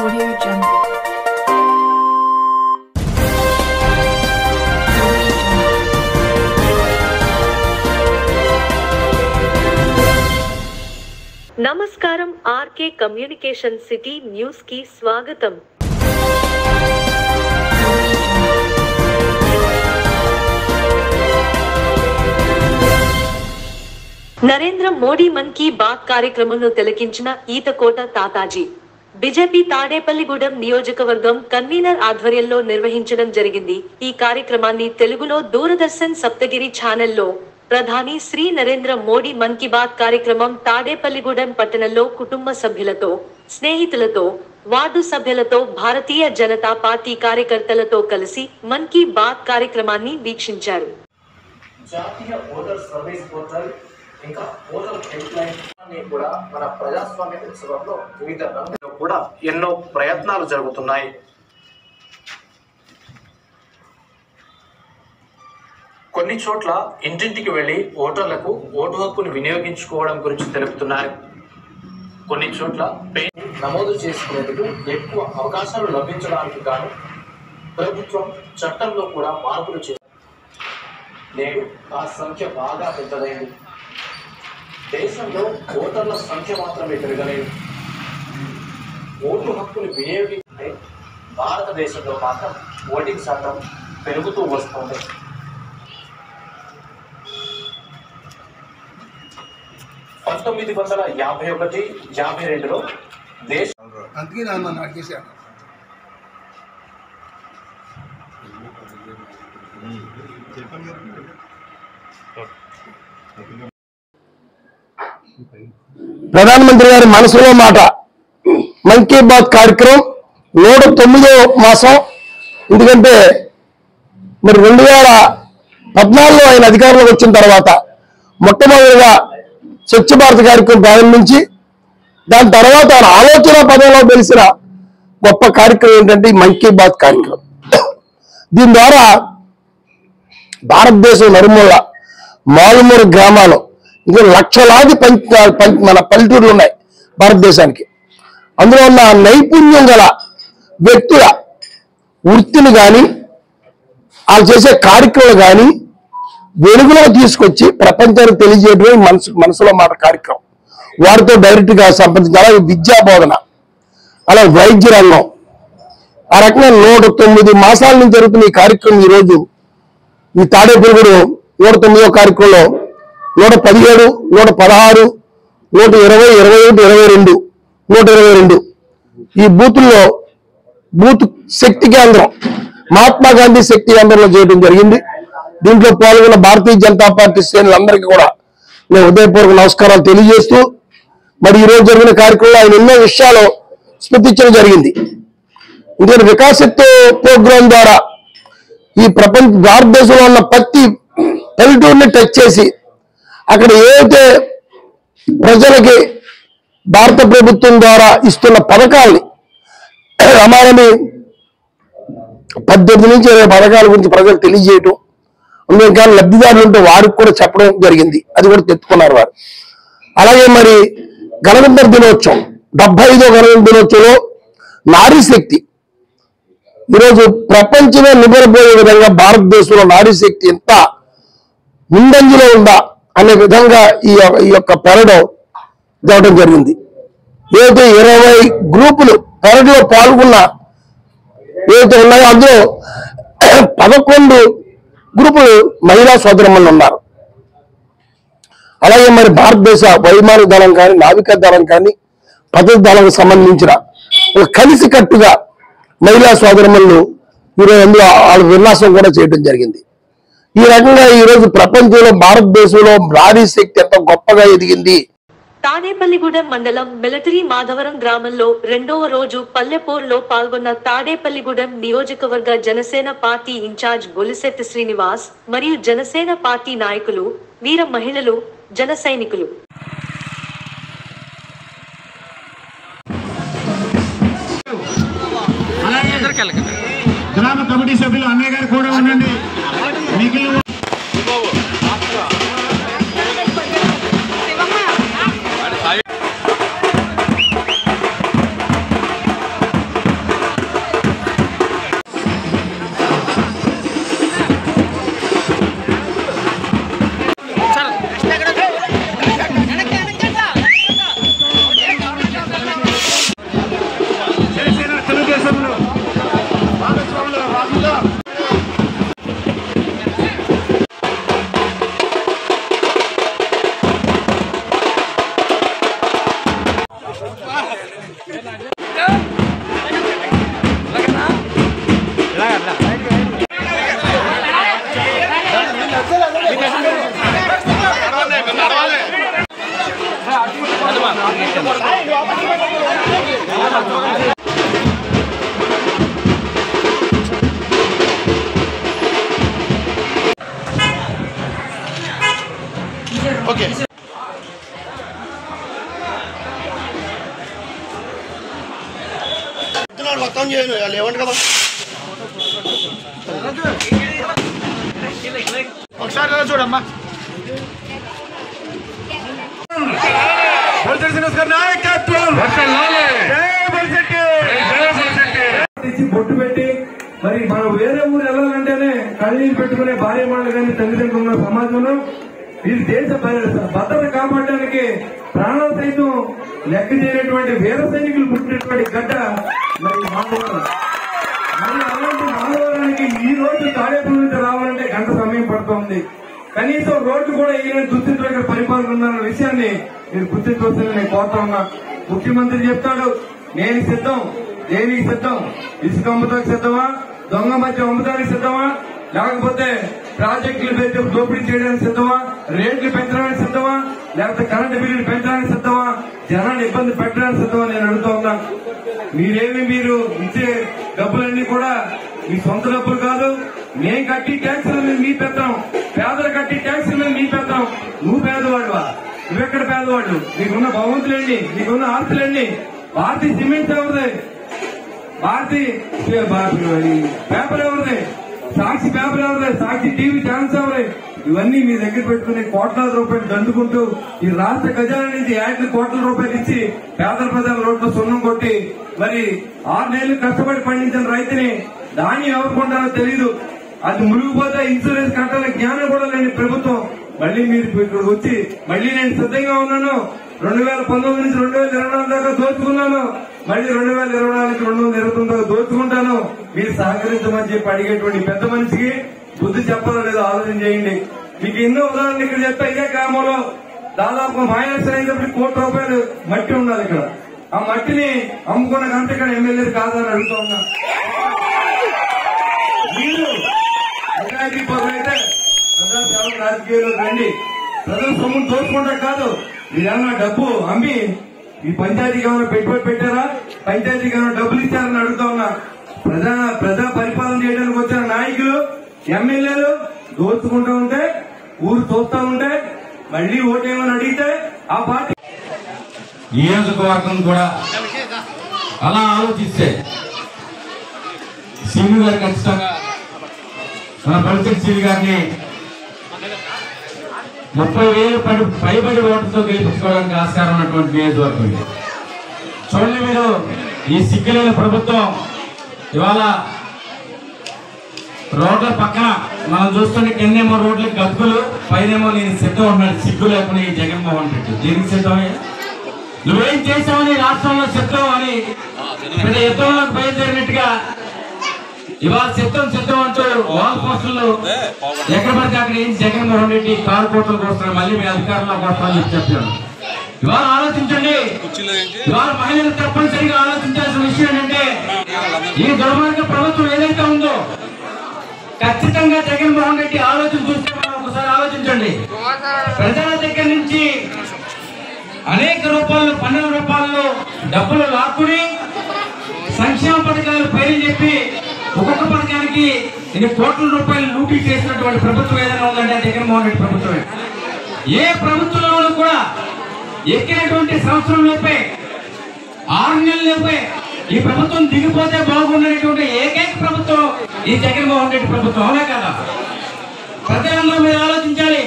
Audio Jungle. నమస్కారం RK communication city news కి స్వాగతం. నరేంద్ర మోడీ మన్ కీ బాత్ కార్యక్రమంలో తిలకించిన ఈతకోట తాతాజీ బీజేపీ తాడేపల్లిగూడెం నియోజకవర్గం కన్వీనర్ ఆధ్వర్యంలో నిర్వహించడం జరిగింది. ఈ కార్యక్రమాన్ని తెలుగులో దూరదర్శన్ సప్తగిరి ఛానల్లో ప్రధాని శ్రీ నరేంద్ర మోడీ మన్ కీ బాత్ కార్యక్రమం తాడేపల్లిగూడెం పట్టణంలో కుటుంబ సభ్యులతో, స్నేహితులతో, వార్డు సభ్యులతో, భారతీయ జనతా పార్టీ కార్యకర్తలతో కలిసి మన్ కీ బాత్ కార్యక్రమాన్ని వీక్షించారు. జాతీయ ఓటర్ సర్వీస్ పోర్టల్ ఇంకా ఓటర్ హెల్ప్ లైన్ కూడా మన ప్రజాస్వామ్య ఉత్సవంలో వివిధ రంగాల్లో కూడా ఎన్నో ప్రయత్నాలు జరుగుతున్నాయి. కొన్ని చోట్ల ఇంటింటికి వెళ్లి ఓటర్లకు ఓటు హక్కును వినియోగించుకోవడం గురించి తెలుపుతున్నారు. కొన్ని చోట్ల నమోదు చేసుకునేందుకు ఎక్కువ అవకాశాలు లభించడానికి గాను ప్రభుత్వం చట్టంలో కూడా మార్పులు చేసింది. నేడు ఆ సంఖ్య బాగా పెద్దదైంది. దేశంలో ఓటర్ల సంఖ్య మాత్రమే పెరగలేదు. ఓటు హక్కును వినియోగించుకుంటే భారతదేశంలో మాత్రం ఓటింగ్ శాతం పెరుగుతూ వస్తుంది. 1951-52లో ప్రధానమంత్రి గారి మనసులో మాట మన్ కీ బాత్ కార్యక్రమం 109వ మాసం. ఎందుకంటే మరి 2014లో ఆయన అధికారంలోకి వచ్చిన తర్వాత మొట్టమొదటిగా స్వచ్ఛ భారత్ కార్యక్రమం ప్రారంభించి దాని తర్వాత ఆయన ఆలోచన పదంలో తెలిసిన గొప్ప కార్యక్రమం ఏంటంటే ఈ మన్ కీ బాత్ కార్యక్రమం. దీని ద్వారా భారతదేశం నలుమూల మారుమూల గ్రామాలు ఇంకా లక్షలాది మన పల్లెటూర్లు ఉన్నాయి భారతదేశానికి. అందులో ఉన్న నైపుణ్యం గల వ్యక్తుల వృత్తిని కానీ వాళ్ళు చేసే కార్యక్రమాలు కానీ వెలుగులో తీసుకొచ్చి ప్రపంచానికి తెలియజేయడమే మనసులో మాట కార్యక్రమం. వారితో డైరెక్ట్ గా సంబంధించి అలాగే విద్యా బోధన, అలాగే వైద్య రంగం, ఆ రకంగా 109 మాసాల నుంచి జరుగుతున్న ఈ కార్యక్రమం ఈరోజు ఈ తాడేపల్లిగూడెం 109వ కార్యక్రమంలో 117, 116, 120, 21, 122 ఈ బూతుల్లో బూత్ శక్తి కేంద్రం మహాత్మా గాంధీ శక్తి కేంద్రంలో చేయడం జరిగింది. దీంట్లో పాల్గొన్న భారతీయ జనతా పార్టీ శ్రేణులందరికీ కూడా నేను హృదయపూర్వక నమస్కారాలు తెలియజేస్తూ మరి ఈ రోజు జరిగిన కార్యక్రమంలో ఆయన ఎన్నో విషయాలు స్మృతించడం జరిగింది. ఎందుకంటే వికాసిత్ ప్రోగ్రాం ద్వారా ఈ భారతదేశంలో ఉన్న ప్రతి పల్లెటూరుని టచ్ చేసి అక్కడ ఏదైతే ప్రజలకి భారత ప్రభుత్వం ద్వారా ఇస్తున్న పథకాలని రమారమి 18 నుంచి 20 పథకాల గురించి ప్రజలు తెలియజేయటం, అందులో ఇంకా లబ్ధిదారులు ఉంటే వారికి కూడా చెప్పడం జరిగింది. అది కూడా తెచ్చుకున్నారు వారు. అలాగే మరి గణతంత్ర దినోత్సవం 75వ గణతంత్ర దినోత్సవంలో నారీ శక్తి ఈరోజు ప్రపంచమే నిబరపోయే విధంగా భారతదేశంలో నారీ శక్తి ఎంత ముందంజలో ఉందా అనే విధంగా ఈ యొక్క పెరడు జరగడం జరిగింది. ఏదైతే 20 గ్రూపులు పెరడులో పాల్గొన్న ఏదైతే ఉన్నాయో అందులో 11 గ్రూపులు మహిళా సోదరమ్మలు ఉన్నారు. అలాగే మరి భారతదేశ వైమానిక దళం కానీ, నావికా దళం కానీ, భద్రతా దళానికి సంబంధించిన ఒక కలిసికట్టుగా మహిళా సోదరమ్మలు ఈరోజు అందులో వాళ్ళ విన్యాసం కూడా చేయడం జరిగింది. ఈ రకంగా ఈరోజు ప్రపంచంలో భారతదేశంలో నారీ శక్తి ఎంత గొప్పగా ఎదిగింది. తాడేపల్లిగూడెం మండలం మిలిటరీ మాధవరం గ్రామంలో 2వ రోజు పల్లెపోరులో పాల్గొన్న తాడేపల్లిగూడెం నియోజకవర్గ జనసేన పార్టీ ఇన్ఛార్జ్ బొలిశెట్టి శ్రీనివాస్ మరియు జనసేన పార్టీ నాయకులు, వీర మహిళలు, జన సైనికులు. గ్రామ కమిటీ సభ్యులు అన్నయ్య గారు కూడా ఉండండి. మిగిలిన ఓకే మొత్తం చేయను లేవండి కదా ఒకసారి చూడమ్మా బొట్టు పెట్టి మరి మనం వేరే ఊరు వెళ్ళాలంటేనే కళ్ళీళ్ళు పెట్టుకునే భార్య మాటలు కానీ తల్లిదండ్రులు ఉన్న సమాజంలో వీరి దేశ భద్రత కాపాడడానికి ప్రాణాలు సైతం లెక్క చేయనటువంటి వీర సైనికులు పుట్టినటువంటి గడ్డ మరి మానవరం. మరి అలాంటి మానవరానికి ఈ రోజు తాడేపల్లి నుంచి రావాలంటే గంట సమయం పడుతోంది. కనీసం రోడ్డు కూడా ఈయన గుర్తించలేక పరిపాలన ఉందన్న విషయాన్ని మీరు గుర్తించవలసింది నేను కోరుతా ఉన్నా. ముఖ్యమంత్రి చెప్తాడు నేను సిద్ధం, దేనికి సిద్ధం? ఇసుక అమ్ముతానికి సిద్ధమా? దొంగ మధ్య అమ్ముతానికి సిద్ధమా? లేకపోతే ప్రాజెక్టులు పెట్టి దోపిడీ చేయడానికి సిద్ధమా? రేట్లు పెంచడానికి సిద్ధమా? లేకపోతే కరెంటు బిల్లులు పెంచడానికి సిద్ధమా? జనాన్ని ఇబ్బంది పెట్టడానికి సిద్ధమా? నేను అడుగుతా ఉన్నా. మీరు ఇచ్చే డబ్బులన్నీ కూడా మీ సొంత డబ్బులు కాదు. మేము కట్టి ట్యాక్సుల మీద మీ పెడతాం, పేదలు కట్టి ట్యాక్సుల మీద మీ పెడతాం. నువ్వు పేదవాడువా? నువ్వెక్కడ పేదవాడు? నీకున్న భగవంతులండి, నీకున్న ఆస్తులండి. భారతీయ సిమెంట్ ఎవరిదే? భారతీయ పేపర్ ఎవరిదే? సాక్షి పేపర్ ఎవరిదే? సాక్షి టీవీ ఛానల్స్ ఎవరే? ఇవన్నీ మీ దగ్గర పెట్టుకుని కోట్లాది రూపాయలు దండుకుంటూ ఈ రాష్ట్ర ఖజానా నుంచి 5 కోట్ల రూపాయలు ఇచ్చి పేదల ప్రజల రోడ్లు సున్నం కొట్టి మరి 6 నెలలు కష్టపడి పండించిన రైతుని ధాన్యం ఎవరు కొంటారో తెలీదు. అది మునిగిపోతే ఇన్సూరెన్స్ కట్టాల జ్ఞానం కూడా లేని ప్రభుత్వం మళ్ళీ మీరు ఇక్కడ వచ్చి మళ్ళీ నేను సిద్ధంగా ఉన్నాను. 2019 నుంచి 2024 దాకా దోచుకున్నాను, మళ్ళీ 2024 2029 దాకా దోచుకుంటాను. మీరు సహకరించమని చెప్పి అడిగేటువంటి పెద్ద మనిషికి బుద్ధి చెప్పాలో లేదో ఆలోచన చేయండి. మీకు ఎన్నో ఉదాహరణలు ఇక్కడ చెప్తే ఇదే గ్రామంలో దాదాపు మాయాసన అయినప్పుడు 1 కోటి రూపాయలు మట్టి ఉండాలి. ఇక్కడ ఆ మట్టిని అమ్ముకున్న గంట ఇక్కడ ఎమ్మెల్యేలు కాదని అడుగుతా ఉన్నా. మీరు నిజాయితీ పరులైతే ప్రజాసేవ రాజకీయాలు రండి. ప్రజల సొమ్మును దోచుకుంటా కాదు. మీరేమన్నా డబ్బు అమ్మి ఈ పంచాయతీకి ఏమైనా పెట్టుబడి పెట్టారా? పంచాయతీకి ఏమైనా డబ్బులు ఇచ్చారని అడుగుతా ఉన్నా. ప్రజా పరిపాలన చేయడానికి వచ్చిన నాయకులు ఎమ్మెల్యేలు దోచుకుంటూ ఉంటే ఊరు చూస్తూ ఉంటే మళ్లీ ఓటేమని అడిగితే ఆ పార్టీ నియోజకవర్గం కూడా అలా ఆలోచిస్తే సీని గారు ఖచ్చితంగా మన పరిస్థితి సీని గారిని 30,000 పైబడి ఓట్లతో గెలిపించుకోవడానికి ఆస్కారం ఉన్నటువంటి నియోజకవర్గం. చూడండి మీరు, ఈ సిగ్గులేని ప్రభుత్వం ఇవాళ రోడ్ల పక్కన మనం చూస్తుంటే కిందేమో రోడ్లకి గతుకులు, పైనేమో నేను సిద్ధం ఉన్నాడు సిగ్గు లేకుండా ఈ జగన్మోహన్ రెడ్డి. దీనికి సిద్ధమే? నువ్వేం చేసావని రాష్ట్రంలో సిద్ధం అని పెద్ద యుద్ధంలోకి బయలుదేరినట్టుగా ఇవాళ సిద్ధం అంటూ వాల్ పోస్టులు ఎక్కడ పడితే అక్కడ ఏం జగన్మోహన్ రెడ్డి కారు కోట్లకు వస్తున్నాడు, మళ్ళీ మీ అధికారంలోకి వస్తామని చెప్పి చెప్పాను. ఇవాళ ఆలోచించండి. ఇవాళ మహిళలు తప్పనిసరిగా ఆలోచించాల్సిన విషయం ఏంటంటే ఈ దుర్మార్గ ప్రభుత్వం ఏదైతే ఉందో ఖచ్చితంగా జగన్మోహన్ రెడ్డి ఆలోచన చూస్తే మనం ఒకసారి ఆలోచించండి. ప్రజల దగ్గర నుంచి అనేక రూపాయలు, పన్నుల రూపాయల్లో డబ్బులు లాక్కుని సంక్షేమ పథకాలు పేరు చెప్పి ఒక్కొక్క పథకానికి 1 కోట్ల రూపాయలు లూటీ చేసినటువంటి ప్రభుత్వం ఏదైనా ఉందంటే జగన్మోహన్ రెడ్డి ప్రభుత్వమే. ఏ ప్రభుత్వంలోనూ కూడా ఎక్కినటువంటి సంవత్సరం లోపే 6 నెలల లోపే ఈ ప్రభుత్వం దిగిపోతే బాగున్నటువంటి ఏకైక ప్రభుత్వం ఈ జగన్మోహన్ రెడ్డి ప్రభుత్వం. అవునా కదా? ప్రజలందరూ మీరు ఆలోచించాలి.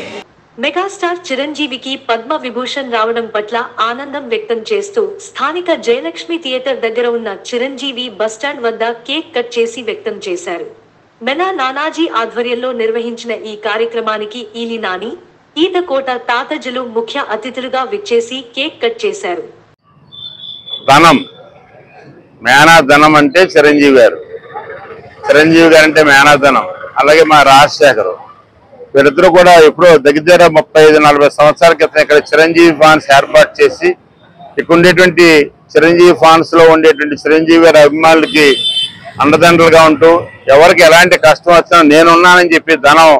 మెగాస్టార్ చిరంజీవికి పద్మ విభూషణ్ రావడం పట్ల ఆనందం వ్యక్తం చేస్తూ స్థానిక జయలక్ష్మి థియేటర్ దగ్గర ఉన్న చిరంజీవి బస్టాండ్ వద్ద కేక్ కట్ చేసి వ్యక్తం చేశారు. మెనా నానాజీ ఆధ్వర్యంలో నిర్వహించిన ఈ కార్యక్రమానికి ఈలి నాని, ఈతకోట తాతజులు ముఖ్య అతిథులుగా విచ్చేసి కేక్ కట్ చేశారు. మేనాధనం అంటే చిరంజీవి గారు, చిరంజీవి గారు అంటే మేనాధనం. అలాగే మా రాజశేఖర్, వీరిద్దరూ కూడా ఎప్పుడో దగ్గర 35-40 సంవత్సరాల క్రితం ఇక్కడ చిరంజీవి ఫ్యాన్స్ ఏర్పాటు చేసి ఇక్కడ ఉండేటువంటి చిరంజీవి ఫాన్స్ లో ఉండేటువంటి చిరంజీవి గారి అభిమానులకి అండదండలుగా ఉంటూ ఎవరికి ఎలాంటి కష్టం వచ్చినా నేనున్నానని చెప్పి ధనం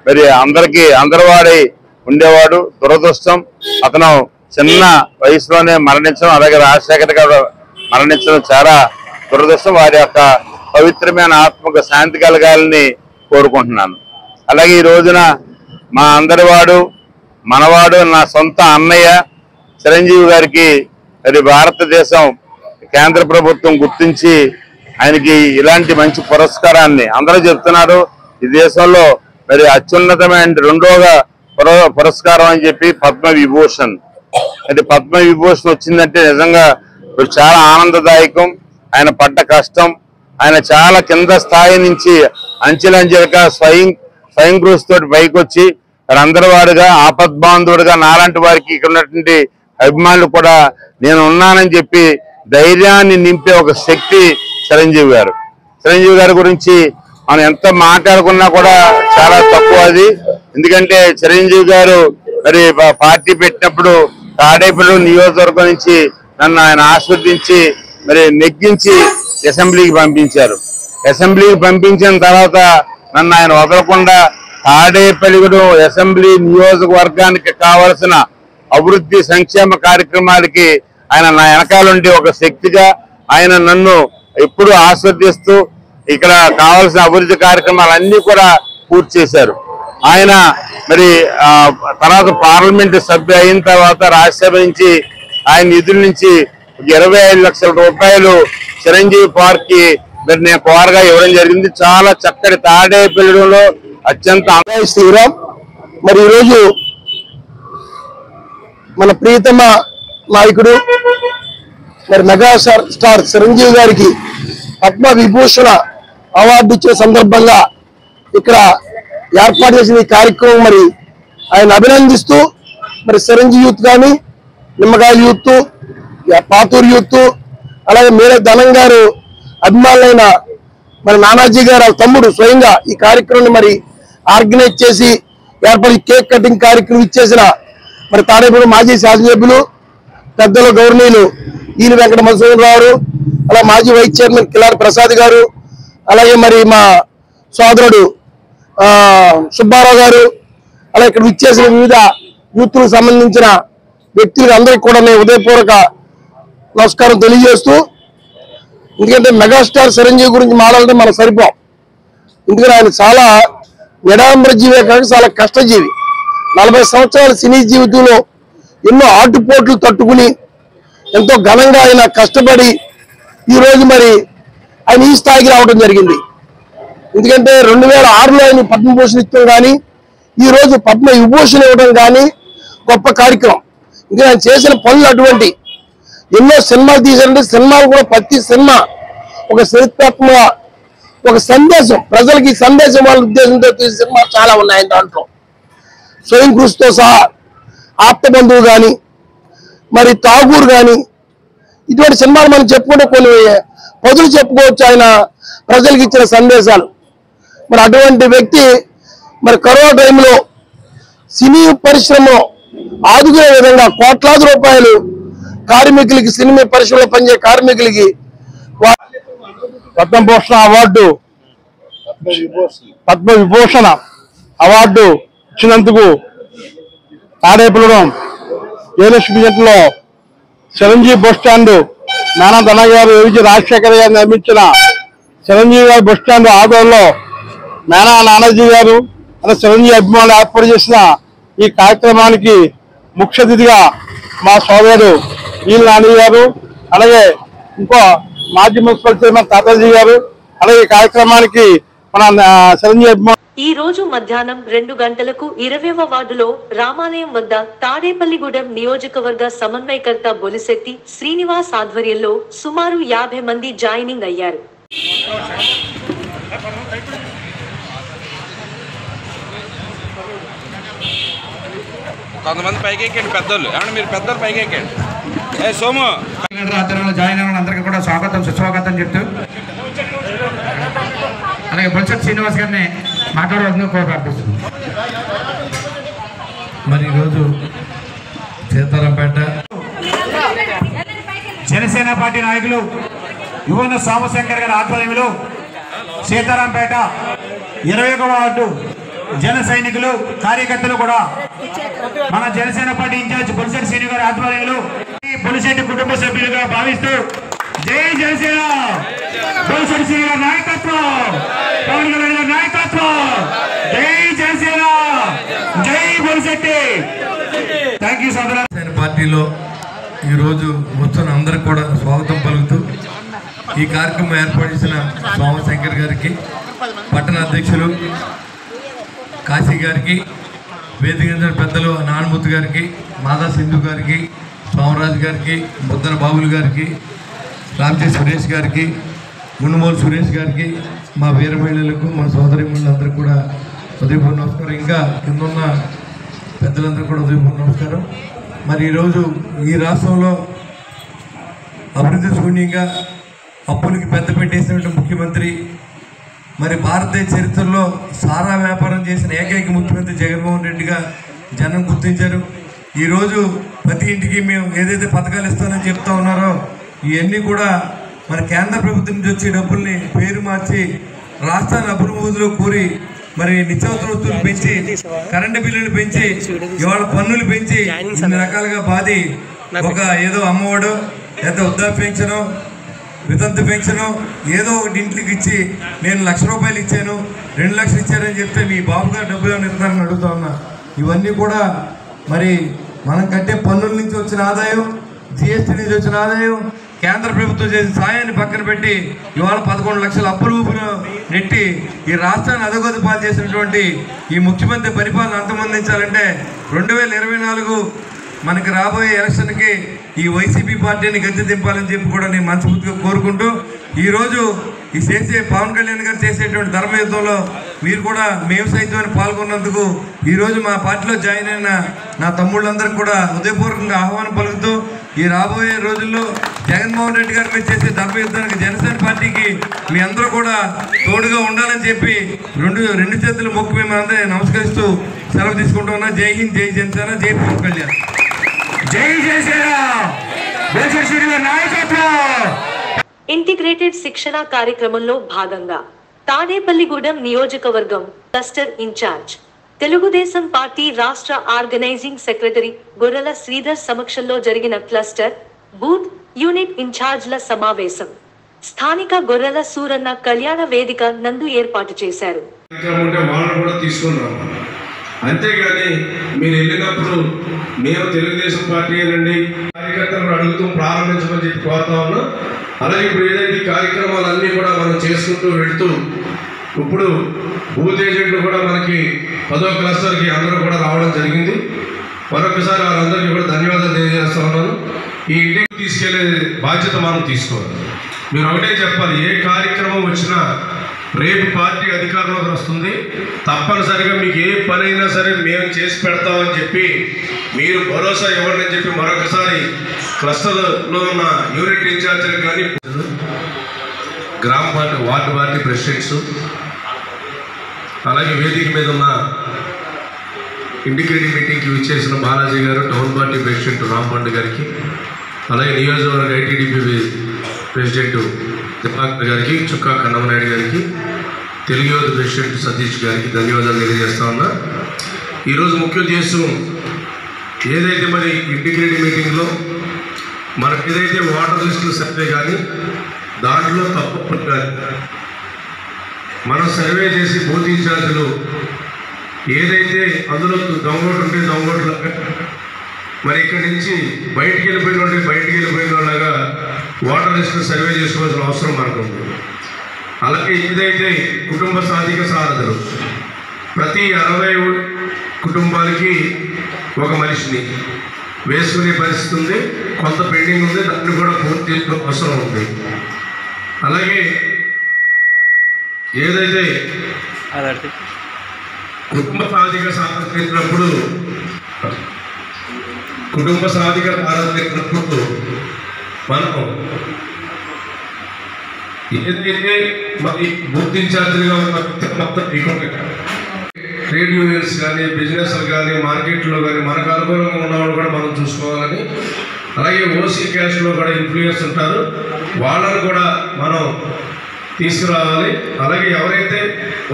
మరి అందరి వాడై ఉండేవాడు. దురదృష్టం అతను చిన్న వయసులోనే మరణించడం, అలాగే రాజశేఖర్ గారు మరణించడం చాలా దురదృష్టం. వారి యొక్క పవిత్రమైన ఆత్మకు శాంతి కలగాలని కోరుకుంటున్నాను. అలాగే ఈ రోజున మా అందరివాడు మనవాడు నా సొంత అన్నయ్య చిరంజీవి గారికి మరి భారతదేశం కేంద్ర ప్రభుత్వం గుర్తించి ఆయనకి ఇలాంటి మంచి పురస్కారాన్ని అందరూ చెప్తున్నారు. ఈ దేశంలో మరి అత్యున్నతమైన రెండోగా పురస్కారం అని చెప్పి పద్మవిభూషణ్. అంటే పద్మవిభూషణ్ వచ్చిందంటే నిజంగా చాలా ఆనందదాయకం. ఆయన పడ్డ కష్టం, ఆయన చాలా కింద స్థాయి నుంచి అంచెలంచెలుగా స్వయం కృషితో పైకి వచ్చి అందరి వాడుగా ఆపద్బాంధుడుగా నాలాంటి వారికి ఇక్కడ ఉన్నటువంటి అభిమానులు కూడా నేను ఉన్నానని చెప్పి ధైర్యాన్ని నింపే ఒక శక్తి చిరంజీవి గారు. చిరంజీవి గారి గురించి మనం ఎంత మాట్లాడుకున్నా కూడా చాలా తక్కువ అది. ఎందుకంటే చిరంజీవి గారు మరి పార్టీ పెట్టినప్పుడు తాడేపల్లి నియోజకవర్గం నుంచి నన్ను ఆయన ఆస్వాదించి మరి నెగ్గించి అసెంబ్లీకి పంపించారు. అసెంబ్లీకి పంపించిన తర్వాత నన్ను ఆయన వదలకుండా తాడేపల్లిగూడెం అసెంబ్లీ నియోజకవర్గానికి కావలసిన అభివృద్ధి సంక్షేమ కార్యక్రమాలకి ఆయన నా వెనకాలండి ఒక శక్తిగా ఆయన నన్ను ఎప్పుడు ఆస్వాదిస్తూ ఇక్కడ కావాల్సిన అభివృద్ధి కార్యక్రమాలన్నీ కూడా పూర్తి చేశారు. ఆయన మరి తర్వాత పార్లమెంటు సభ్యు అయిన తర్వాత రాజ్యసభ నుంచి ఆయన నిధుల నుంచి 25 లక్షల రూపాయలు చిరంజీవి పార్క్ కి మరి నేను కోరగా ఇవ్వడం జరిగింది. చాలా చక్కటి తాడేపల్లిలో అత్యంత శ్రీరామ్. మరి ఈరోజు మన ప్రియతమ నాయకుడు మరి మెగా స్టార్ చిరంజీవి గారికి పద్మ విభూషణ అవార్డు ఇచ్చే సందర్భంగా ఇక్కడ ఏర్పాటు చేసిన ఈ కార్యక్రమం మరి ఆయన అభినందిస్తూ మరి చిరంజీవి యూత్ కానీ, నిమ్మకాయల యూత్, పాతూరు యూత్, అలాగే మీరే ధనం గారు అభిమానులైన మరి నానాజీ గారు తమ్ముడు స్వయంగా ఈ కార్యక్రమాన్ని మరి ఆర్గనైజ్ చేసి ఏర్పడి కేక్ కటింగ్ కార్యక్రమం ఇచ్చేసిన మరి తాడేపల్లి మాజీ శాసనసభ్యులు పెద్దలు గౌరవనీయులు ఈని వెంకట మధుసూదనరావు, అలా మాజీ వైస్ చైర్మన్ కిలారి ప్రసాద్ గారు, అలాగే మరి మా సోదరుడు సుబ్బారావు గారు, అలా ఇక్కడ ఇచ్చేసిన వివిధ యూత్లకు సంబంధించిన వ్యక్తులకు అందరికీ కూడా నేను ఉదయపూర్వక నమస్కారం తెలియజేస్తూ, ఎందుకంటే మెగాస్టార్ చిరంజీవి గురించి మాట్లాడితే మనం సరిపోం. ఎందుకంటే ఆయన చాలా నిడాంబర జీవే కాక చాలా కష్టజీవి. 40 సంవత్సరాల సినీ జీవితంలో ఎన్నో ఆటుపోట్లు తట్టుకుని ఎంతో ఘనంగా ఆయన కష్టపడి ఈరోజు మరి ఆయన ఈ స్థాయికి రావడం జరిగింది. ఎందుకంటే 2006లో ఆయన పద్మభూషణ్ ఇవ్వడం కానీ, ఈరోజు పద్మ విభూషణ్ ఇవ్వడం కానీ గొప్ప కార్యక్రమం. ఇంకా ఆయన చేసిన పనులు అటువంటి ఎన్నో సినిమాలు తీశారంటే సినిమాలు కూడా ప్రతి సినిమా ఒక చరిత్రాత్మక ఒక సందేశం, ప్రజలకి సందేశం వాళ్ళ ఉద్దేశంతో తీసిన సినిమాలు చాలా ఉన్నాయి. దాంట్లో స్వయం కృషితో సహా ఆప్త బంధువు కానీ, మరి తాగూర్ కానీ, ఇటువంటి సినిమాలు మనం చెప్పుకుంటే కొన్ని పదులు చెప్పుకోవచ్చు ఆయన ప్రజలకు ఇచ్చిన సందేశాలు. మరి అటువంటి వ్యక్తి మరి కరోనా టైంలో సినీ పరిశ్రమలో ఆదుకునే విధంగా కోట్లాది రూపాయలు కార్మికులకి, సినిమా పరిశ్రమలో పనిచేసే కార్మికులకి పద్మ విభూషణ అవార్డు ఇచ్చినందుకు తాడేపల్లిగూడెం ఏలక్ష్మి జంటలో చిరంజీవి బస్ స్టాండ్ నానాధన గారు రాజశేఖర్ గారు నిర్మించిన చిరంజీవి గారి బస్ స్టాండ్ ఆధ్వర్యంలో నానాజీ గారు అలా చిరంజీవి అభిమానులు ఏర్పాటు చేసిన ఈ కార్యక్రమానికి ముఖ్య అతిథిగా మా సోదరుడు ఈల్ నాని గారు, అలాగే ఇంకో మాజీ మున్సిపల్ చైర్మన్ తాతాజీ గారు, అలాగే ఈ కార్యక్రమానికి మన చిరంజీవి అభిమానులు ఈ రోజు మధ్యాహ్నం 2 గంటలకు 20వ వార్డులో రామాలయం వద్ద తాడేపల్లిగూడెం నియోజకవర్గ సమన్వయకర్త బొలిశెట్టి శ్రీనివాస్ ఆధ్వర్యంలో సుమారు 50 మంది జాయినింగ్ అయ్యారు. కొంతమంది పైకి ఎక్కండి పెద్దోళ్ళు, ఏమన్నా మీరు పెద్దోళ్ళు పైకి ఎక్కండి. సోము ఆధ్వర్యంలో జాయిన్ అయిన అందరికీ కూడా స్వాగతం సుస్వాగతం చెప్తూ, అలాగే బొలిశెట్టి శ్రీనివాస్ గారిని మాట్లాడవలసిందిగా కోరి ప్రార్థిస్తుంది. మరి ఈరోజు సీతారాంపేట జనసేన జనసేన పార్టీ నాయకులు యువన సోమశంకర్ గారి ఆధ్వర్యంలో సీతారాంపేట 21వ వార్డు జన సైనికులు కార్యకర్తలు కూడా మన జనసేన పార్టీ ఇన్ఛార్జ్ పులిశెట్టి శ్రీను గారి ఆధ్వర్యంలో పులిశెట్టి కుటుంబ సభ్యులుగా భావిస్తూ జై జనసేన, పులిశెట్టి శ్రీను గారి నాయకత్వం, పవన్ కళ్యాణ్ గారి నాయకత్వం, జై జనసేన, జై పులిశెట్టి. థ్యాంక్ యూ సోదరా. పార్టీలో ఈరోజు వస్తున్న అందరికి కూడా స్వాగతం పలుకుతూ ఈ కార్యక్రమం ఏర్పాటు చేసిన సోమశంకర్ గారికి, పట్టణ అధ్యక్షులు కాశీ గారికి, వేదిక పెద్దలు నారాయణమూర్తి గారికి, మాదా సింధు గారికి, సోమరాజు గారికి, ముద్దన బాబులు గారికి, రామచే సురేష్ గారికి, మునుమోలు సురేష్ గారికి, మా వీర మహిళలకు, మా సోదరి మహిళలందరికీ కూడా ఉదయపూర్వ నమస్కారం. ఇంకా కిందున్న పెద్దలందరూ కూడా ఉదయపూర్వ నమస్కారం. మరి ఈరోజు ఈ రాష్ట్రంలో అభివృద్ధి శూన్యంగా అప్పులకి పెద్ద పెట్టేసినటువంటి ముఖ్యమంత్రి, మరి భారతదేశ చరిత్రలో సారా వ్యాపారం చేసిన ఏకైక ముఖ్యమంత్రి జగన్మోహన్ రెడ్డిగా జనం గుర్తించారు. ఈరోజు ప్రతి ఇంటికి మేము ఏదైతే పథకాలు ఇస్తానని చెప్తా ఉన్నారో ఇవన్నీ కూడా మన కేంద్ర ప్రభుత్వం నుంచి వచ్చే డబ్బుల్ని పేరు మార్చి రాష్ట్రాన్ని అభివృద్ధిలో కోరి మరి నిత్యావసర వస్తువులు పెంచి, కరెంటు బిల్లులు పెంచి, ఇవాళ పన్నులు పెంచి ఇన్ని రకాలుగా బాధి ఒక ఏదో అమ్మఒడు, ఏదో వృద్ధాప్య పెన్షను, వితంతు పెన్షను ఏదో ఒకటి ఇంటికి ఇచ్చి నేను ₹1,00,000 ఇచ్చాను, 2 లక్షలు ఇచ్చారని చెప్తే మీ బాబు గారు డబ్బులు ఇస్తారని అడుగుతా ఉన్నా. ఇవన్నీ కూడా మరి మనం కట్టే పన్నుల నుంచి వచ్చిన ఆదాయం, జిఎస్టీ నుంచి వచ్చిన ఆదాయం, కేంద్ర ప్రభుత్వం చేసిన సాయాన్ని పక్కన పెట్టి ఇవాళ 11 లక్షల అప్పుల ఊపిలో నెట్టి ఈ రాష్ట్రాన్ని అధోగతి పాలు చేసినటువంటి ఈ ముఖ్యమంత్రి పరిపాలన అంతమొందించాలంటే 2024 మనకి రాబోయే ఎలక్షన్కి ఈ వైసీపీ పార్టీని గద్దె దింపాలని చెప్పి కూడా నేను మనస్ఫూర్తిగా కోరుకుంటూ, ఈరోజు ఈ చేసే పవన్ కళ్యాణ్ గారు చేసేటువంటి ధర్మయుద్ధంలో మీరు కూడా మేము సైతం పాల్గొన్నందుకు ఈరోజు మా పార్టీలో జాయిన్ అయిన నా తమ్ముళ్ళందరికీ కూడా హృదయపూర్వకంగా ఆహ్వానం పలుకుతూ, ఈ రాబోయే రోజుల్లో జగన్మోహన్ రెడ్డి గారి మీద చేసే ధర్మయుద్ధానికి జనసేన పార్టీకి మీ అందరూ కూడా తోడుగా ఉండాలని చెప్పి రెండు చేతులు మొక్కి మేము అందరూ నమస్కరిస్తూ సెలవు తీసుకుంటూ ఉన్నా. జై హింద్, జై జనసేన, జై పవన్ కళ్యాణ్. జై జనసేన, నాయకత్వం. ఇంటిగ్రేటెడ్ శిక్షణ కార్యక్రమంలో భాగంగా తాడేపల్లిగూడెం నియోజకవర్గం క్లస్టర్ ఇన్ఛార్జ్ తెలుగుదేశం పార్టీ రాష్ట్ర ఆర్గనైజింగ్ సెక్రటరీ గొర్రెల శ్రీధర్ సమక్షంలో జరిగిన క్లస్టర్ బూత్ యూనిట్ ఇన్ఛార్జ్ల సమావేశం స్థానిక గొర్రెల సూరన్న కళ్యాణ వేదిక నందు ఏర్పాటు చేశారు. అంతేగాని మీరు వెళ్ళినప్పుడు మేము తెలుగుదేశం పార్టీ అండి కార్యకర్తలను అడుగుతూ ప్రారంభించమని చెప్పి కోరుతా ఉన్నాం. అలాగే ఇప్పుడు ఏదైతే కార్యక్రమాలన్నీ కూడా మనం చేసుకుంటూ వెళ్తూ ఇప్పుడు బూత్ ఏజెంట్లు కూడా మనకి 10వ క్లస్టర్కి అందరూ కూడా రావడం జరిగింది. మరొకసారి వాళ్ళందరికీ కూడా ధన్యవాదాలు తెలియజేస్తా ఉన్నాను. ఈ ఇంటికి తీసుకెళ్లే బాధ్యత మనం తీసుకోవాలి. మీరు ఒకటే చెప్పాలి, ఏ కార్యక్రమం వచ్చినా రేపు పార్టీ అధికారంలోకి వస్తుంది, తప్పనిసరిగా మీకు ఏ పని అయినా సరే మేము చేసి పెడతామని చెప్పి మీరు భరోసా ఇవ్వండి చెప్పి మరొకసారి క్లస్టర్లో ఉన్న యూనిట్ ఇన్ఛార్జీలకు కానీ గ్రామ పార్టీ వార్డు పార్టీ ప్రెసిడెంట్స్, అలాగే వేదిక మీద ఉన్న ఇంటిగ్రేటివ్ మీటింగ్కి విచ్చేసిన బాలాజీ గారు, టౌన్ పార్టీ ప్రెసిడెంట్ రాంపండు గారికి, అలాగే నియోజకవర్గ ఐటీడీపీ ప్రెసిడెంట్ దివాకర్ గారికి, చుక్కా కన్నమనాయుడు గారికి, తెలుగు యువత ప్రెసిడెంట్ సతీష్ గారికి ధన్యవాదాలు తెలియజేస్తా ఉన్నా. ఈరోజు ముఖ్య ఉద్దేశం ఏదైతే మరి ఇంటిగ్రేటివ్ మీటింగ్లో మనకు ఏదైతే వాటర్ లిస్టులు సర్వే కానీ దాంట్లో తప్పకుండా మనం సర్వే చేసి బూత్ ఇన్ఛార్జీలు ఏదైతే అందులో దొంగోట్లు ఉంటే దొంగోట్లు మరి ఇక్కడి నుంచి బయటికి వెళ్ళిపోయిన వాళ్ళగా వాటర్ లిస్టులు సర్వే చేసుకోవాల్సిన అవసరం మనకు ఉంది. అలాగే ఏదైతే కుటుంబ సాధిక సారథులు ప్రతి 60 కుటుంబాలకి ఒక మనిషిని వేసుకునే పరిస్థితి ఉంది, కొంత పెండింగ్ ఉంది, దాన్ని కూడా పూర్తి చేసుకునే అవసరం ఉంది. అలాగే ఏదైతే కుటుంబ సాధిక సాధించినప్పుడు మనం ఏదైతే మరి బూత్ ఇన్ఛార్జీలుగా ఉన్న మొత్తం ట్రేడ్ యూనియన్స్ కానీ బిజినెస్లు కానీ మార్కెట్లో కానీ మనకు అనుకూలంగా ఉన్నవాళ్ళు కూడా మనం చూసుకోవాలని అలాగే ఓసీ క్యాస్ట్లో కూడా ఇన్ఫ్లుయెన్స్ ఉంటారు, వాళ్ళని కూడా మనం తీసుకురావాలి. అలాగే ఎవరైతే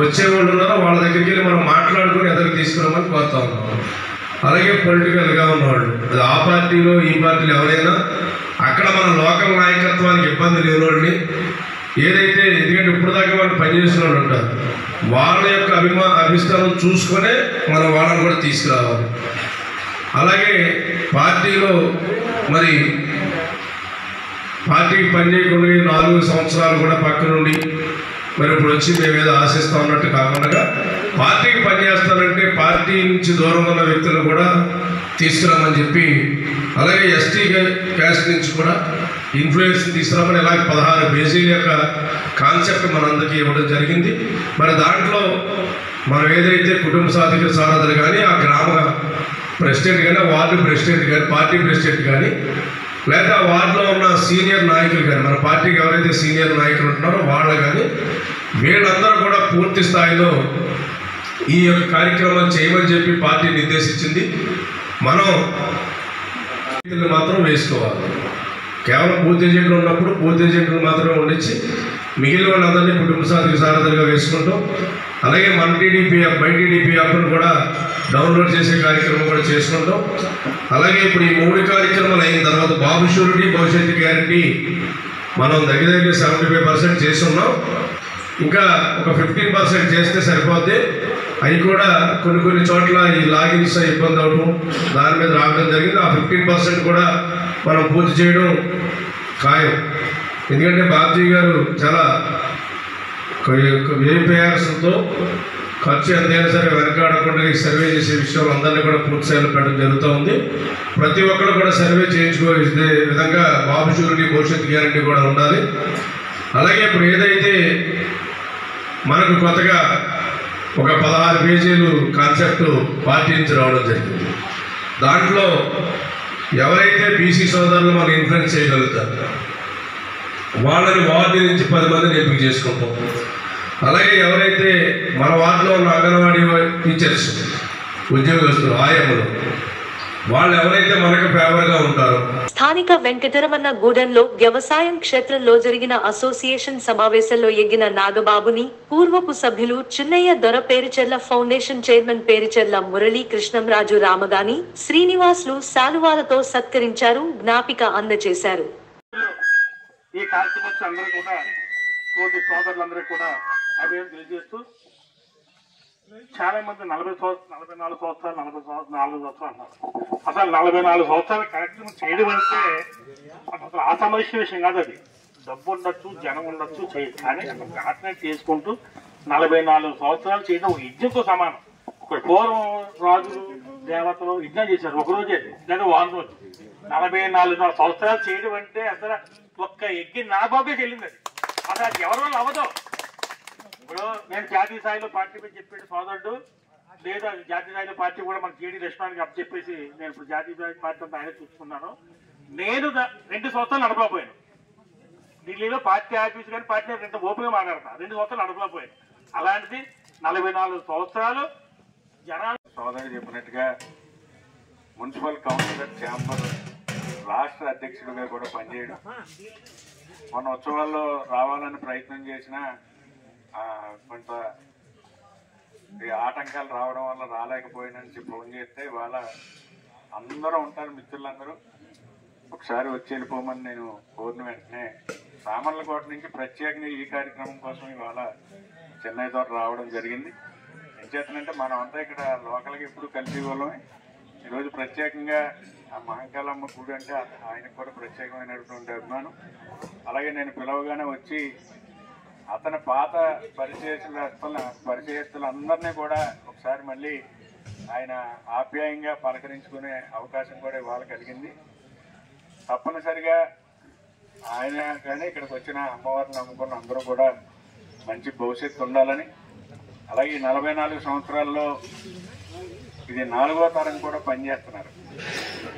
వచ్చేవాళ్ళు ఉన్నారో వాళ్ళ దగ్గరికి వెళ్ళి మనం మాట్లాడుకుని ఎదురు తీసుకురామని కోరుతా ఉన్నాం. అలాగే పొలిటికల్గా ఉన్నవాళ్ళు, అది ఆ పార్టీలో ఈ పార్టీలో ఎవరైనా అక్కడ మన లోకల్ నాయకత్వానికి ఇబ్బంది లేని వాళ్ళని ఏదైతే, ఎందుకంటే ఇప్పుడు దాకా వాళ్ళు పనిచేసిన వాళ్ళు ఉంటారు, వాళ్ళ యొక్క అభిష్టానం చూసుకొనే మనం వాళ్ళని కూడా తీసుకురావాలి. అలాగే పార్టీలో మరి పార్టీకి పనిచేయకుండా 4 సంవత్సరాలు కూడా పక్క నుండి మరి ఇప్పుడు వచ్చి మేము ఏదో ఆశిస్తా ఉన్నట్టు కాకుండా పార్టీకి పనిచేస్తానంటే పార్టీ నుంచి దూరం ఉన్న వ్యక్తులు కూడా తీసుకురామని చెప్పి, అలాగే ఎస్టీ క్యాస్ట్ నుంచి కూడా ఇన్ఫ్లుయెన్స్ తీసుకురామని ఇలాగ 16 పేజీల యొక్క కాన్సెప్ట్ మనందరికీ ఇవ్వడం జరిగింది. మరి దాంట్లో మనం ఏదైతే కుటుంబ సారథులు కానీ, ఆ గ్రామ ప్రెసిడెంట్ కానీ, వార్డు ప్రెసిడెంట్ కానీ, పార్టీ ప్రెసిడెంట్ కానీ, లేదా వార్డులో ఉన్న సీనియర్ నాయకులు కానీ, మన పార్టీకి ఎవరైతే సీనియర్ నాయకులు ఉంటున్నారో వాళ్ళు కానీ, వీళ్ళందరూ కూడా పూర్తి స్థాయిలో ఈ యొక్క కార్యక్రమాలు చేయమని చెప్పి పార్టీ నిర్దేశించింది. మనం మాత్రం వేసుకోవాలి. కేవలం బూత్ ఏజెంట్లు ఉన్నప్పుడు బూత్ ఏజెంట్లు మాత్రమే ఉండించి మిగిలిన వాళ్ళందరినీ కుటుంబ సారథులుగా వేసుకుంటాం. అలాగే మన టీడీపీ యాప్, మై టీడీపీ యాప్ను కూడా డౌన్లోడ్ చేసే కార్యక్రమం కూడా చేసుకుంటాం. అలాగే ఇప్పుడు ఈ 3 కార్యక్రమాలు అయిన తర్వాత బాబు షూరిటీ, భవిష్యత్తు గ్యారంటీ మనం దగ్గర 75% చేసి ఉన్నాం. ఇంకా ఒక 15% చేస్తే సరిపోద్ది. అవి కూడా కొన్ని చోట్ల ఈ లాగిన్స్ ఇబ్బంది అవడం, దాని మీద రావడం జరిగింది. ఆ 15% కూడా మనం పూర్తి చేయడం ఖాయం. ఎందుకంటే బాబ్జీ గారు చాలా వేరిఫైయర్స్తో ఖర్చు ఎంతైనా సరే వెనకాడకుండా ఈ సర్వే చేసే విషయంలో అందరినీ కూడా పూర్తి స్థాయిలో పెట్టడం జరుగుతూ ఉంది. ప్రతి ఒక్కరు కూడా సర్వే చేయించుకునే విధంగా బాబు షూరిటీ, భవిష్యత్తు గ్యారంటీ కూడా ఉండాలి. అలాగే ఇప్పుడు ఏదైతే మనకు కొత్తగా ఒక 16 పేజీలు కాన్సెప్ట్ పార్టీ నుంచి రావడం జరిగింది. దాంట్లో ఎవరైతే బీసీ సోదరులు మనం ఇన్ఫ్లుయెన్స్ చేయగలుగుతారు వాళ్ళని వార్డు నుంచి 10 మందిని ఎంపిక చేసుకుంటాం. అలాగే ఎవరైతే మన వార్డులో ఉన్న అంగన్వాడీ టీచర్స్, ఉద్యోగస్తులు, ఆయమ్మలు, వాళ్ళు ఎవరైతే మనకు ఫేవర్గా ఉంటారో. స్థానిక వెంకటరమణ గూడెంలో వ్యవసాయం క్షేత్రంలో జరిగిన అసోసియేషన్ సమావేశంలో ఎగ్గిన నాగబాబుని పూర్వపు సభ్యులు చిన్నయ్య దొర పేరుచెర్ల ఫౌండేషన్ చైర్మన్ పేరుచెర్ల మురళీ కృష్ణంరాజు రామగాని శ్రీనివాసులు శాలువాలతో సత్కరించారు, జ్ఞాపిక అందజేశారు. ఈ కార్యక్రమం అందరూ కూడా కోటి సోదరులందరూ కూడా అభివృద్ధి తెలియజేస్తూ, చాలా మంది 44 సంవత్సరాలు 44 సంవత్సరాలు అన్నారు. అసలు 44 సంవత్సరాల కార్యక్రమం చేయడం అంటే అసలు అసమస్య విషయం కాదు. అది డబ్బు ఉండొచ్చు, జనం ఉండొచ్చు, కానీ కార్యక్రమం చేసుకుంటూ 44 సంవత్సరాలు చేయడం ఒక యజ్ఞంతో సమానం. ఒక పూర్వం రాజులు, దేవతలు యజ్ఞం చేశారు ఒకరోజే, లేదా 1 రోజు. 44 సంవత్సరాలు చేయడం అంటే అసలు ఒక్క యజ్ఞం నా బాబే చెల్లింది. అది అది ఎవరి వల్ల అవ్వదు. ఇప్పుడు నేను జాతీయ స్థాయిలో పార్టీ మీద చెప్పాడు సోదరుడు, లేదా జాతీయ స్థాయిలో పార్టీ కూడా మన జేడీ రెస్టారెంట్కి అప్ చెప్పేసి నేను ఇప్పుడు జాతీయ స్థాయి పార్టీ అంతా ఆయన చూసుకున్నాను. నేను 2 సంవత్సరాలు నడపలేకపోయాను. ఢిల్లీలో పార్టీ ఆఫీస్ కానీ పార్టీ ఎంత ఓపెన్గా మాట్లాడతాను, 2 సంవత్సరాలు నడపలేకపోయాను. అలాంటిది 44 సంవత్సరాలు జనాలు. సోదరుడు చెప్పినట్టుగా మున్సిపల్ కౌన్సిలర్ ఛాంబర్ రాష్ట్ర అధ్యక్షుడిగా కూడా పనిచేయడం, మొన్న ఉత్సవాల్లో రావాలని ప్రయత్నం చేసిన కొంత ఆటంకాలు రావడం వల్ల రాలేకపోయినని చెప్పి ఫోన్ చేస్తే వాళ్ళ అందరూ ఉంటారు మిత్రులందరూ ఒకసారి వచ్చి వెళ్ళిపోమని నేను కోరిన వెంటనే సామర్లకోట నుంచి ప్రత్యేకంగా ఈ కార్యక్రమం కోసం ఇవాళ చెన్నై తోట రావడం జరిగింది. ఏం చేస్తానంటే మనం అంతా ఇక్కడ లోకల్గా ఎప్పుడు కలిసి వాళ్ళమే. ఈరోజు ప్రత్యేకంగా ఆ మహంకాళమ్మ గుడి అంటే ఆయనకు కూడా ప్రత్యేకమైనటువంటి అభిమానం. అలాగే నేను పిలవగానే వచ్చి అతని పాత పరిచయస్తులందరినీ కూడా ఒకసారి మళ్ళీ ఆయన ఆప్యాయంగా పలకరించుకునే అవకాశం కూడా ఇవాళ కలిగింది. తప్పనిసరిగా ఆయన కానీ ఇక్కడికి వచ్చిన అమ్మవారిని నమ్ముకున్న అందరూ కూడా మంచి భవిష్యత్తు ఉండాలని, అలాగే 44 సంవత్సరాల్లో ఇది 4వ తరం కూడా పనిచేస్తున్నారు.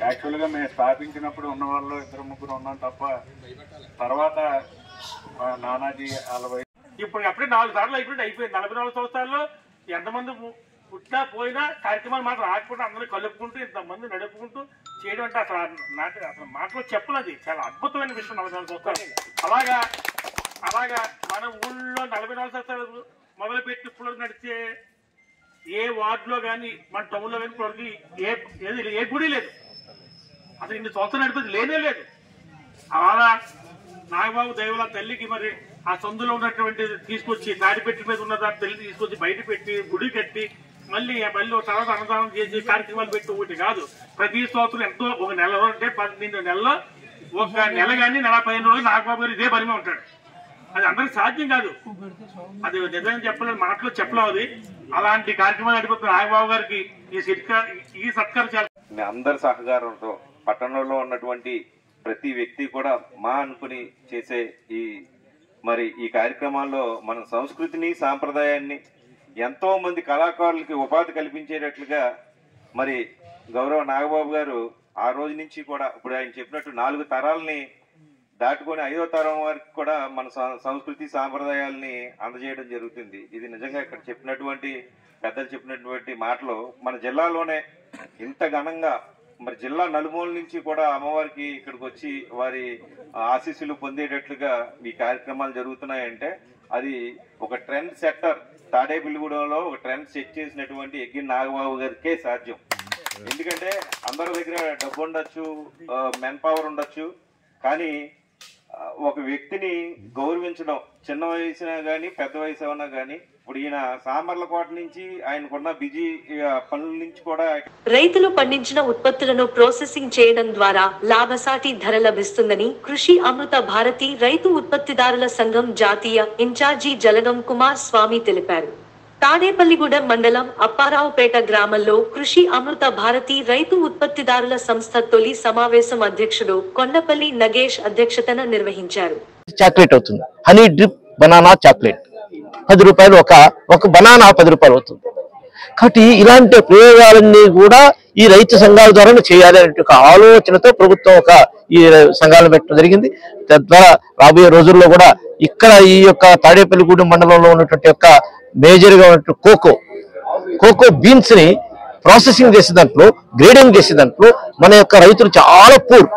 యాక్చువల్గా మేము స్థాపించినప్పుడు ఉన్న వాళ్ళు 2-3 ఉన్నాం తప్ప తర్వాత నానాజీ ఇప్పుడు అప్పుడే 4 సార్లు అయిపోయింది. 44 సంవత్సరాల్లో ఎంతమంది పుట్టినా పోయినా కార్యక్రమాలు మాత్రం ఆడకుండా అందరూ కలుపుకుంటూ ఇంతమంది నడుపుకుంటూ చేయడం అంటే అసలు మాటలో చెప్పలేదు. చాలా అద్భుతమైన విషయం 44 సంవత్సరాలు. అలాగా మన ఊళ్ళో 44 సంవత్సరాలు మొదలుపెట్టి ఇప్పుడు నడిచే ఏ వార్డులో కానీ మన టౌన్లో కానీ ఇప్పుడు ఏ గుడి లేదు. అసలు ఇన్ని సంవత్సరాలు నడిపేది లేనే లేదు. అలా నాగబాబు దైవల తల్లికి మరి ఆ సందులో ఉన్నటువంటి తీసుకొచ్చి తాడిపెట్టి మీద ఉన్న దాని తల్లి తీసుకొచ్చి బయట పెట్టి గుడి కట్టి మళ్ళీ తర్వాత అన్నదానం చేసి కార్యక్రమాలు పెట్టి ఒకటి కాదు, ప్రతి సంవత్సరం ఎంతో ఒక నెల రోజులు అంటే 12 నెలల్లో ఒక నెల కానీ 15 రోజులు నాగబాబు గారు ఇదే పనిగా ఉంటాడు. అది అందరికి సాధ్యం కాదు. అది నిజంగా చెప్పలేదు, మాటలో చెప్పలేవు. అది అలాంటి కార్యక్రమాలు నడిపోతున్న నాగబాబు గారికి ఈ సత్కారం చాలా మీ అందరి సహకారంతో పట్టణంలో ఉన్నటువంటి ప్రతి వ్యక్తి కూడా మా అనుకుని చేసే ఈ కార్యక్రమాల్లో మన సంస్కృతిని సాంప్రదాయాన్ని ఎంతో మంది కళాకారులకి ఉపాధి కల్పించేటట్లుగా మరి గౌరవ నాగబాబు గారు ఆ రోజు నుంచి కూడా ఇప్పుడు ఆయన చెప్పినట్టు 4 తరాలని దాటుకొని 5వ తరం వరకు కూడా మన సంస్కృతి సాంప్రదాయాలని అందజేయడం జరుగుతుంది. ఇది నిజంగా ఇక్కడ చెప్పినటువంటి పెద్దలు చెప్పినటువంటి మాటలు మన జిల్లాలోనే ఇంత ఘనంగా మరి జిల్లా నలుమూల నుంచి కూడా అమ్మవారికి ఇక్కడికి వచ్చి వారి ఆశీస్సులు పొందేటట్లుగా ఈ కార్యక్రమాలు జరుగుతున్నాయంటే అది ఒక ట్రెండ్ సెట్టర్. తాడేపల్లిగూడెంలో ఒక ట్రెండ్ సెట్ చేసినటువంటి ఎగ్గిన నాగబాబు గారికే సాధ్యం. ఎందుకంటే అందరి దగ్గర డబ్బు ఉండొచ్చు, మెన్ పవర్ ఉండొచ్చు, కానీ ఒక వ్యక్తిని గౌరవించడం చిన్న వయసునా గానీ పెద్ద వయసు అయినా గానీ ఇప్పుడు ఈయన సామర్లకోట నుంచి ఆయనకున్న బిజీ పనుల నుంచి కూడా రైతులు పండించిన ఉత్పత్తులను ప్రాసెసింగ్ చేయడం ద్వారా లాభసాటి ధర లభిస్తుందని కృషి అమృత భారతి రైతు ఉత్పత్తిదారుల సంఘం జాతీయ ఇన్ఛార్జి జలగం కుమార్ స్వామి తెలిపారు. తాడేపల్లిగూడెం మండలం అప్పారావుపేట గ్రామంలో కృషి అమృత భారతి రైతు ఉత్పత్తిదారుల సంస్థ తొలి సమావేశం అధ్యక్షుడు కొండపల్లి నగేష్ అధ్యక్షతన నిర్వహించారు. చాక్లెట్ అవుతుంది, హనీ డ్రిప్ బనానా చాక్లెట్ 10 రూపాయలు, ఒక బనానా 10 రూపాయలు అవుతుంది. కాబట్టి ఇలాంటి ప్రయోగాలన్నీ కూడా ఈ రైతు సంఘాల ద్వారా చేయాలి అనే ఒక ఆలోచనతో ప్రభుత్వం ఈ సంఘాలను పెట్టడం జరిగింది. తద్వారా రాబోయే రోజుల్లో కూడా ఇక్కడ ఈ యొక్క తాడేపల్లిగూడెం మండలంలో ఉన్నటువంటి యొక్క మేజర్ గా ఉన్నటువంటి కోకో బీన్స్ ని ప్రాసెసింగ్ చేసే దాంట్లో, గ్రేడింగ్ చేసే దాంట్లో మన యొక్క రైతులు చాలా పూర్.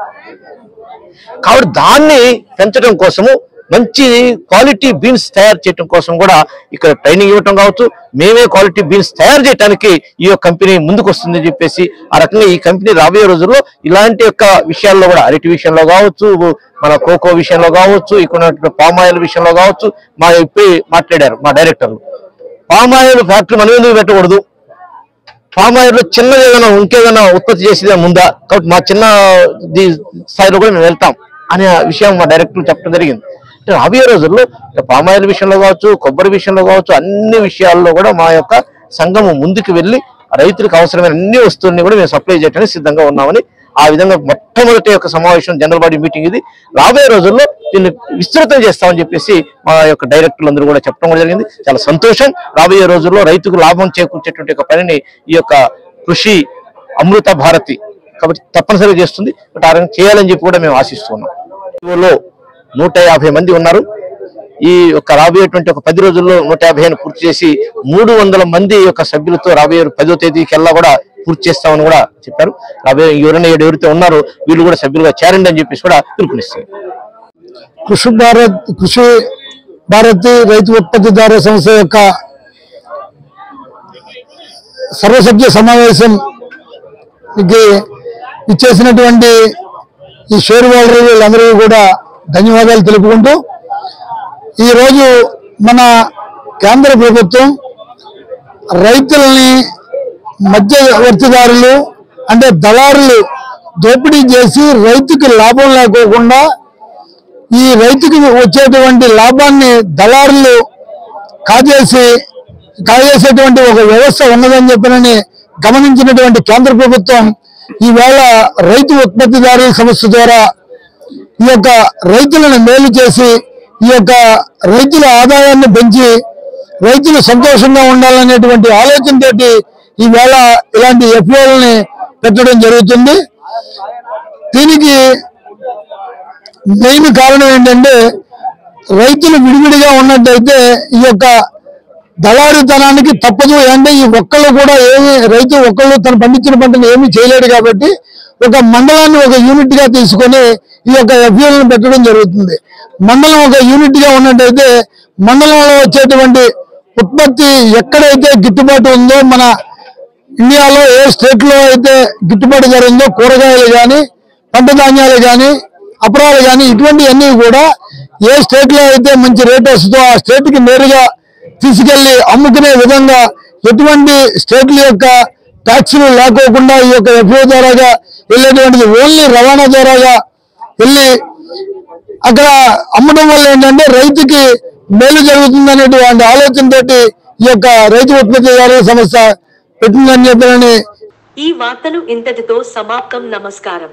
కాబట్టి దాన్ని పెంచడం కోసము మంచి క్వాలిటీ బీన్స్ తయారు చేయడం కోసం కూడా ఇక్కడ ట్రైనింగ్ ఇవ్వటం కావచ్చు, మేమే క్వాలిటీ బీన్స్ తయారు చేయడానికి ఈ కంపెనీ ముందుకు వస్తుందని చెప్పేసి ఆ రకంగా ఈ కంపెనీ రాబోయే రోజుల్లో ఇలాంటి యొక్క విషయాల్లో కూడా అరటి విషయంలో కావచ్చు, మన కోకో విషయంలో కావచ్చు, ఇక్కడ పామాయిల్ విషయంలో కావచ్చు, ఇప్పుడు మాట్లాడారు మా డైరెక్టర్లు. పామాయిల్ ఫ్యాక్టరీ మనం ఎందుకు పెట్టకూడదు, పామాయిల్లో చిన్నది ఏదైనా ఇంకేదైనా ఉత్పత్తి చేసేదే ముందా, కాబట్టి మా చిన్న స్థాయిలో కూడా మేము వెళ్తాం అనే విషయం మా డైరెక్టర్ చెప్పడం జరిగింది. రాబోయే రోజుల్లో పామాయిల్ విషయంలో కావచ్చు, కొబ్బరి విషయంలో కావచ్చు, అన్ని విషయాల్లో కూడా మా యొక్క సంఘము ముందుకు వెళ్ళి రైతులకు అవసరమైన అన్ని వస్తువుల్ని కూడా మేము సప్లై చేయడానికి సిద్ధంగా ఉన్నామని ఆ విధంగా మొట్టమొదటి యొక్క సమావేశం జనరల్ బాడీ మీటింగ్ ఇది. రాబోయే రోజుల్లో దీన్ని విస్తృతం చేస్తామని చెప్పేసి మా యొక్క డైరెక్టర్లు అందరూ కూడా చెప్పడం కూడా జరిగింది. చాలా సంతోషం. రాబోయే రోజుల్లో రైతుకు లాభం చేకూర్చేటువంటి ఒక పనిని ఈ యొక్క కృషి అమృత భారతి కాబట్టి తప్పనిసరిగా చేస్తుంది. ఆ రకంగా చేయాలని చెప్పి కూడా మేము ఆశిస్తున్నాం. 150 మంది ఉన్నారు. ఈ యొక్క రాబోయేటువంటి ఒక 10 రోజుల్లో 150 పూర్తి చేసి 300 మంది యొక్క సభ్యులతో రాబోయే 10వ తేదీకల్లా కూడా పూర్తి చేస్తామని కూడా చెప్పారు. రాబోయే ఎవరైతే ఉన్నారో వీళ్ళు కూడా సభ్యులుగా చేరండి అని చెప్పేసి కూడా పిలుపునిస్తారు. కృషి భారతి రైతు ఉత్పత్తిదారుల సంస్థ యొక్క సర్వసభ్య సమావేశం ఇచ్చేసినటువంటి ఈ షేర్ హోల్డర్లు వీళ్ళందరికీ కూడా ధన్యవాదాలు తెలుపుకుంటూ ఈరోజు మన కేంద్ర ప్రభుత్వం రైతుల్ని మధ్యవర్తిదారులు అంటే దళారులు దోపిడీ చేసి రైతుకి లాభం లేకోకుండా ఈ రైతుకి వచ్చేటువంటి లాభాన్ని దళారులు కాజేసేటువంటి ఒక వ్యవస్థ ఉన్నదని చెప్పినని గమనించినటువంటి కేంద్ర ప్రభుత్వం ఈవేళ రైతు ఉత్పత్తిదారుల సంస్థ ద్వారా ఈ యొక్క రైతులను మేలు చేసి ఈ యొక్క రైతుల ఆదాయాన్ని పెంచి రైతులు సంతోషంగా ఉండాలనేటువంటి ఆలోచనతోటి ఈవేళ ఇలాంటి ఎఫ్ఓలని పెట్టడం జరుగుతుంది. దీనికి మెయిన్ కారణం ఏంటంటే రైతులు విడివిడిగా ఉన్నట్టయితే ఈ యొక్క దళారితనానికి తప్పదు. అంటే ఈ ఒక్కళ్ళు కూడా రైతు ఒక్కళ్ళు తను పండించిన పంటను ఏమీ చేయలేడు కాబట్టి ఒక మండలాన్ని ఒక యూనిట్ గా తీసుకొని ఈ యొక్క ఎఫ్యూలను పెట్టడం జరుగుతుంది. మండలం ఒక యూనిట్ గా ఉన్నట్టయితే మండలంలో వచ్చేటువంటి ఉత్పత్తి ఎక్కడైతే గిట్టుబాటు ఉందో, మన ఇండియాలో ఏ స్టేట్ లో అయితే గిట్టుబాటు జరిగిందో కూరగాయలు కానీ, పంట ధాన్యాలు కానీ, అపరాలు కానీ, ఇటువంటివన్నీ కూడా ఏ స్టేట్ లో అయితే మంచి రేట్ వస్తుందో ఆ స్టేట్ కి నేరుగా తీసుకెళ్లి అమ్ముకునే విధంగా ఎటువంటి స్టేట్ల యొక్క ట్యాక్సులు లేకోకుండా ఈ యొక్క ఎఫ్ఓ ద్వారాగా వెళ్ళేటువంటిది ఓన్లీ రవాణా ద్వారాగా వెళ్ళి అక్కడ అమ్మడం వల్ల ఏంటంటే రైతుకి మేలు జరుగుతుందనేటువంటి ఆలోచనతోటి ఈ యొక్క రైతు ఉత్పత్తిదారుల సంస్థ పెట్టిందని చెప్పారని. ఈ వార్తలు ఇంతటితో సమాప్తం. నమస్కారం.